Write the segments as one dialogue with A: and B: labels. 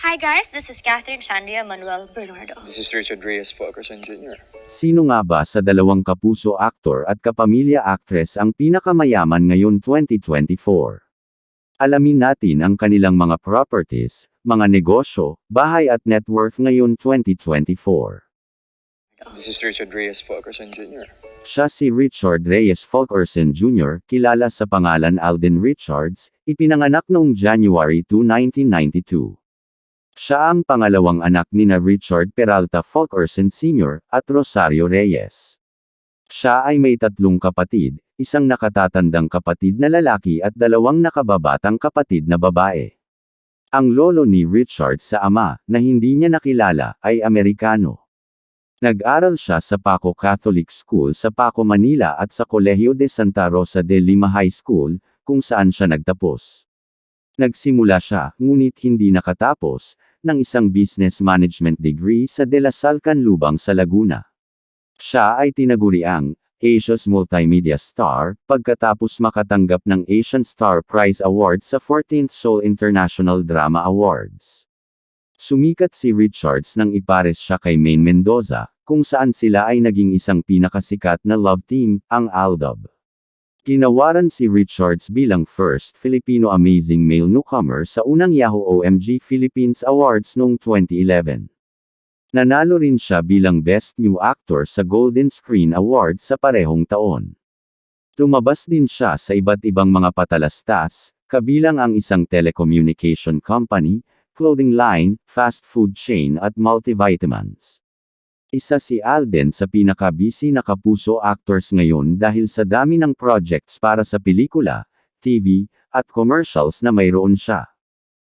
A: Hi guys, this is Catherine Chandria Manuel Bernardo.
B: This is Richard Reyes Fulkerson Jr.
C: Sino nga ba sa dalawang kapuso aktor at kapamilya actress ang pinakamayaman ngayon 2024? Alamin natin ang kanilang mga properties, mga negosyo, bahay at net worth ngayon 2024.
B: This is Richard Reyes Fulkerson Jr.
C: Siya si Richard Reyes Fulkerson Jr., kilala sa pangalan Alden Richards, ipinanganak noong January 2, 1992. Siya ang pangalawang anak nina Richard Peralta Fulkerson Sr. at Rosario Reyes. Siya ay may tatlong kapatid, isang nakatatandang kapatid na lalaki at dalawang nakababatang kapatid na babae. Ang lolo ni Richard sa ama, na hindi niya nakilala, ay Amerikano. Nag-aral siya sa Paco Catholic School sa Paco, Manila at sa Colegio de Santa Rosa de Lima High School, kung saan siya nagtapos. Nagsimula siya, ngunit hindi nakatapos, ng isang business management degree sa De La Salle Canlubang sa Laguna. Siya ay tinaguriang Asia's Multimedia Star, pagkatapos makatanggap ng Asian Star Prize Award sa 14th Seoul International Drama Awards. Sumikat si Richards nang ipares siya kay Maine Mendoza, kung saan sila ay naging isang pinakasikat na love team, ang Aldab. Ginawaran si Richards bilang first Filipino Amazing Male Newcomer sa unang Yahoo OMG Philippines Awards noong 2011. Nanalo rin siya bilang Best New Actor sa Golden Screen Awards sa parehong taon. Lumabas din siya sa iba't ibang mga patalastas, kabilang ang isang telecommunication company, clothing line, fast food chain at multivitamins. Isa si Alden sa pinaka-busy na kapuso actors ngayon dahil sa dami ng projects para sa pelikula, TV, at commercials na mayroon siya.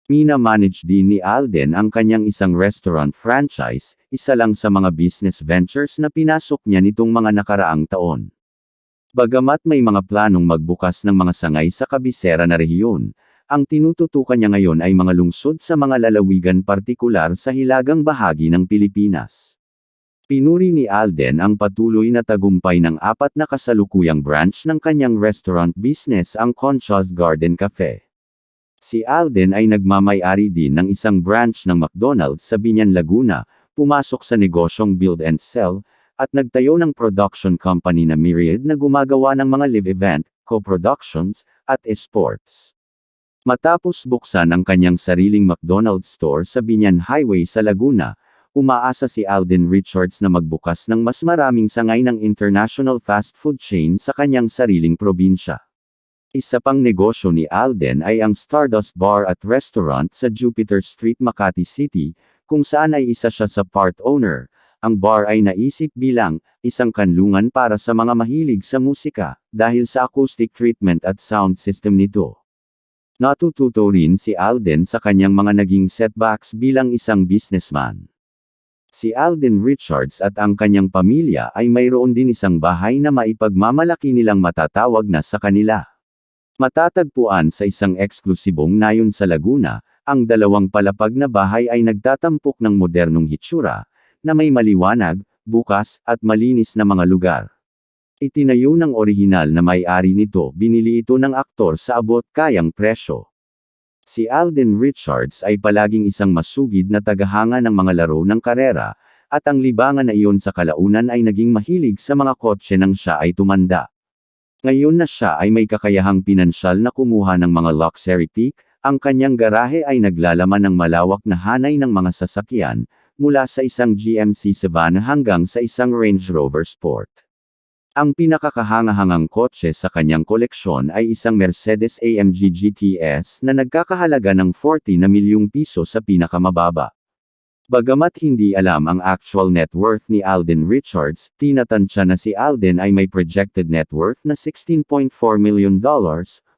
C: Mina-manage din ni Alden ang kanyang isang restaurant franchise, isa lang sa mga business ventures na pinasok niya nitong mga nakaraang taon. Bagamat may mga planong magbukas ng mga sangay sa kabisera na rehiyon, ang tinututukan niya ngayon ay mga lungsod sa mga lalawigan partikular sa hilagang bahagi ng Pilipinas. Pinuri ni Alden ang patuloy na tagumpay ng 4 na kasalukuyang branch ng kanyang restaurant business, ang Concha's Garden Cafe. Si Alden ay nagmamay-ari din ng isang branch ng McDonald's sa Biñan, Laguna, pumasok sa negosyong build and sell, at nagtayo ng production company na Myriad na gumagawa ng mga live event, co-productions, at esports. Matapos buksan ang kanyang sariling McDonald's store sa Biñan Highway sa Laguna, umaasa si Alden Richards na magbukas ng mas maraming sangay ng international fast food chain sa kanyang sariling probinsya. Isa pang negosyo ni Alden ay ang Stardust Bar at Restaurant sa Jupiter Street, Makati City, kung saan ay isa siya sa part owner. Ang bar ay naisip bilang isang kanlungan para sa mga mahilig sa musika, dahil sa acoustic treatment at sound system nito. Natututo rin si Alden sa kanyang mga naging setbacks bilang isang businessman. Si Alden Richards at ang kanyang pamilya ay mayroon din isang bahay na maipagmamalaki nilang matatawag na sa kanila. Matatagpuan sa isang eksklusibong nayon sa Laguna, ang dalawang palapag na bahay ay nagtatampok ng modernong hitsura, na may maliwanag, bukas, at malinis na mga lugar. Itinayo ng orihinal na may-ari nito, binili ito ng aktor sa abot-kayang presyo. Si Alden Richards ay palaging isang masugid na tagahanga ng mga laro ng karera, at ang libangan na iyon sa kalaunan ay naging mahilig sa mga kotse nang siya ay tumanda. Ngayon na siya ay may kakayahang pinansyal na kumuha ng mga luxury peak, ang kanyang garahe ay naglalaman ng malawak na hanay ng mga sasakyan, mula sa isang GMC Savannah hanggang sa isang Range Rover Sport. Ang pinakakahangahangang kotse sa kanyang koleksyon ay isang Mercedes-AMG GTS na nagkakahalaga ng 40 na milyong piso sa pinakamababa. Bagamat hindi alam ang actual net worth ni Alden Richards, tinatansya na si Alden ay may projected net worth na $16.4 million,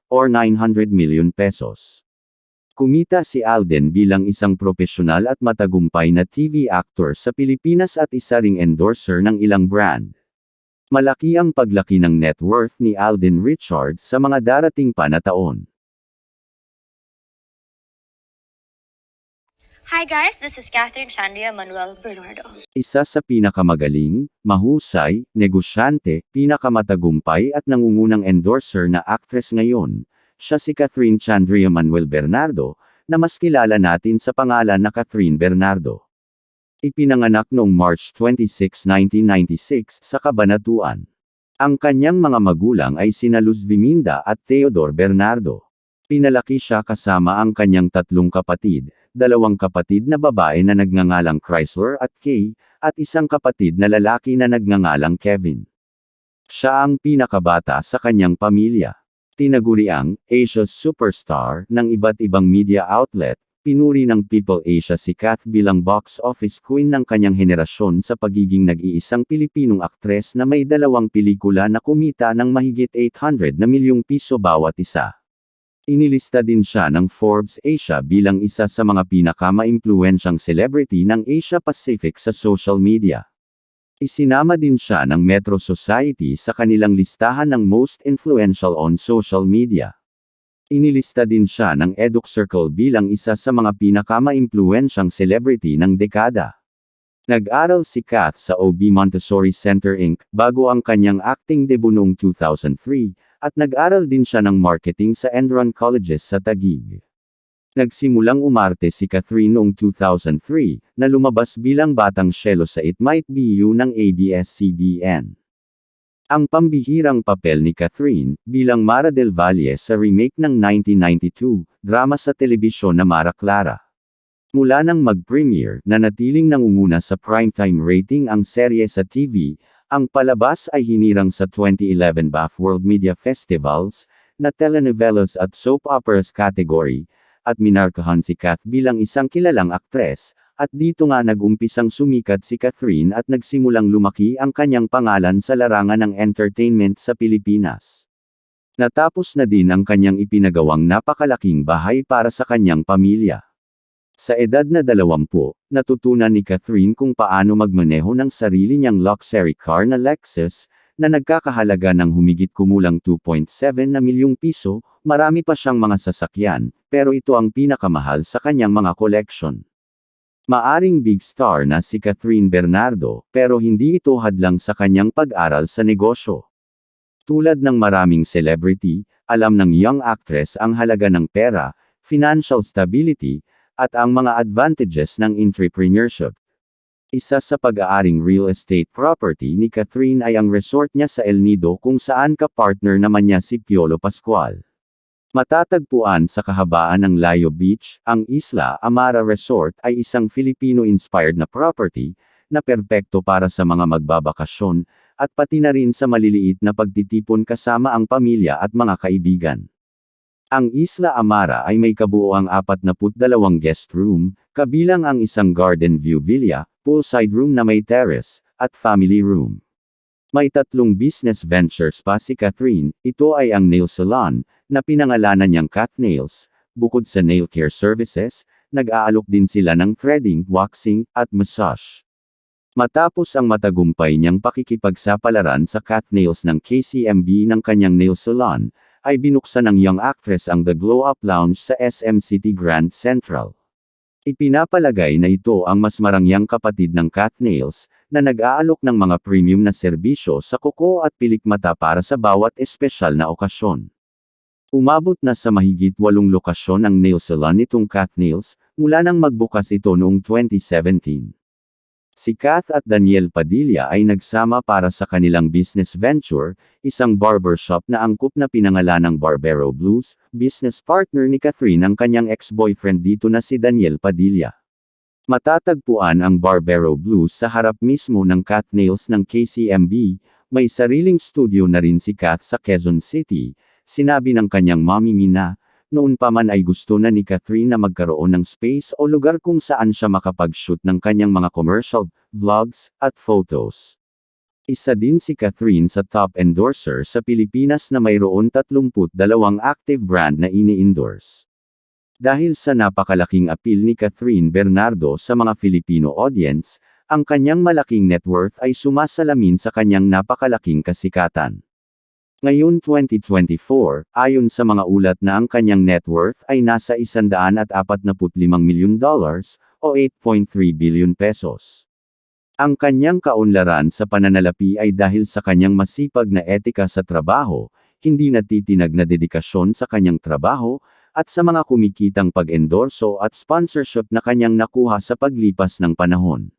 C: or 900 million pesos. Kumita si Alden bilang isang profesional at matagumpay na TV actor sa Pilipinas at isa ring endorser ng ilang brand. Malaki ang paglaki ng net worth ni Alden Richards sa mga darating pa na taon.
A: Hi guys, this is Catherine Chandria Manuel Bernardo.
C: Isa sa pinakamagaling, mahusay, negosyante, pinakamatagumpay at nangungunang endorser na actress ngayon, siya si Catherine Chandria Manuel Bernardo, na mas kilala natin sa pangalan na Catherine Bernardo. Ipinanganak noong March 26, 1996 sa Cabanatuan. Ang kanyang mga magulang ay sina Luz Viminda at Theodore Bernardo. Pinalaki siya kasama ang kanyang tatlong kapatid, dalawang kapatid na babae na nagngangalang Chrysler at Kay, at isang kapatid na lalaki na nagngangalang Kevin. Siya ang pinakabata sa kanyang pamilya. Tinaguriang Asia's Superstar ng iba't ibang media outlet. Pinuri ng People Asia si Kath bilang box office queen ng kanyang henerasyon sa pagiging nag-iisang Pilipinong aktres na may dalawang pelikula na kumita ng mahigit 800 na milyong piso bawat isa. Inilista din siya ng Forbes Asia bilang isa sa mga pinaka-maimpluwensyang celebrity ng Asia Pacific sa social media. Isinama din siya ng Metro Society sa kanilang listahan ng most influential on social media. Inilista din siya ng EduCircle bilang isa sa mga pinaka-maimpluwensyang celebrity ng dekada. Nag-aral si Kath sa OB Montessori Center Inc. bago ang kanyang acting debut noong 2003, at nag-aral din siya ng marketing sa Enron Colleges sa Taguig. Nagsimulang umarte si Catherine noong 2003, na lumabas bilang batang Shelo sa It Might Be You ng ABS-CBN. Ang pambihirang papel ni Catherine, bilang Mara del Valle sa remake ng 1992, drama sa telebisyon na Mara Clara. Mula nang mag-premiere, nanatiling nangunguna sa primetime rating ang serye sa TV, ang palabas ay hinirang sa 2011 BAF World Media Festivals, na telenovelas at soap operas category, at minarkahan si Kath bilang isang kilalang aktres. At dito nga nag-umpisang sumikat si Catherine at nagsimulang lumaki ang kanyang pangalan sa larangan ng entertainment sa Pilipinas. Natapos na din ang kanyang ipinagawang napakalaking bahay para sa kanyang pamilya. Sa edad na 20, natutunan ni Catherine kung paano magmaneho ng sarili niyang luxury car na Lexus, na nagkakahalaga ng humigit kumulang 2.7 na milyong piso. Marami pa siyang mga sasakyan, pero ito ang pinakamahal sa kanyang mga collection. Maaring big star na si Catherine Bernardo, pero hindi ito hadlang sa kanyang pag-aral sa negosyo. Tulad ng maraming celebrity, alam ng young actress ang halaga ng pera, financial stability, at ang mga advantages ng entrepreneurship. Isa sa pag-aaring real estate property ni Catherine ay ang resort niya sa El Nido kung saan ka-partner naman niya si Piolo Pascual. Matatagpuan sa kahabaan ng Layo Beach, ang Isla Amara Resort ay isang Filipino-inspired na property, na perpekto para sa mga magbabakasyon, at pati na rin sa maliliit na pagtitipon kasama ang pamilya at mga kaibigan. Ang Isla Amara ay may kabuoang 42 guest room, kabilang ang isang garden view villa, poolside room na may terrace, at family room. May 3 business ventures pa si Catherine. Ito ay ang nail salon, na pinangalanan niyang Kath Nails. Bukod sa nail care services, nag-aalok din sila ng threading, waxing, at massage. Matapos ang matagumpay niyang pakikipagsapalaran sa Kath Nails ng KCMB ng kanyang nail salon, ay binuksan ng young actress ang The Glow Up Lounge sa SM City Grand Central. Ipinapalagay na ito ang mas marangyang kapatid ng Kath Nails, na nag-aalok ng mga premium na serbisyo sa kuko at pilikmata para sa bawat espesyal na okasyon. Umabot na sa mahigit 8 lokasyon ang nail salon nitong Kath Nails, mula nang magbukas ito noong 2017. Si Kath at Daniel Padilla ay nagsama para sa kanilang business venture, isang barbershop na angkop na pinangalanang Barbero Blues. Business partner ni Catherine ang kanyang ex-boyfriend dito na si Daniel Padilla. Matatagpuan ang Barbero Blues sa harap mismo ng Kath Nails ng KCMB. May sariling studio na rin si Kath sa Quezon City. Sinabi ng kanyang mommy Mina, noon pa man ay gusto na ni Catherine na magkaroon ng space o lugar kung saan siya makapag-shoot ng kanyang mga commercial, vlogs, at photos. Isa din si Catherine sa top endorser sa Pilipinas na mayroon 32 active brand na ini-endorse. Dahil sa napakalaking appeal ni Catherine Bernardo sa mga Filipino audience, ang kanyang malaking net worth ay sumasalamin sa kanyang napakalaking kasikatan. Ngayon 2024, ayon sa mga ulat na ang kanyang net worth ay nasa $145 milyon o 8.3 billion pesos. Ang kanyang kaunlaran sa pananalapi ay dahil sa kanyang masipag na etika sa trabaho, hindi natitinag na dedikasyon sa kanyang trabaho, at sa mga kumikitang pag-endorso at sponsorship na kanyang nakuha sa paglipas ng panahon.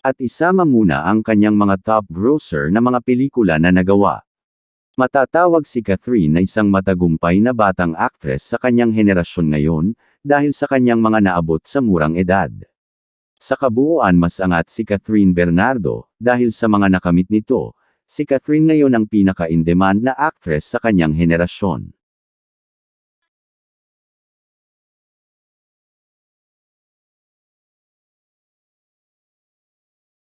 C: At isama muna ang kanyang mga top grosser na mga pelikula na nagawa. Matatawag si Catherine na isang matagumpay na batang aktres sa kanyang henerasyon ngayon, dahil sa kanyang mga naabot sa murang edad. Sa kabuuan mas angat si Catherine Bernardo, dahil sa mga nakamit nito, si Catherine ngayon ang pinaka-in-demand na aktres sa kanyang henerasyon.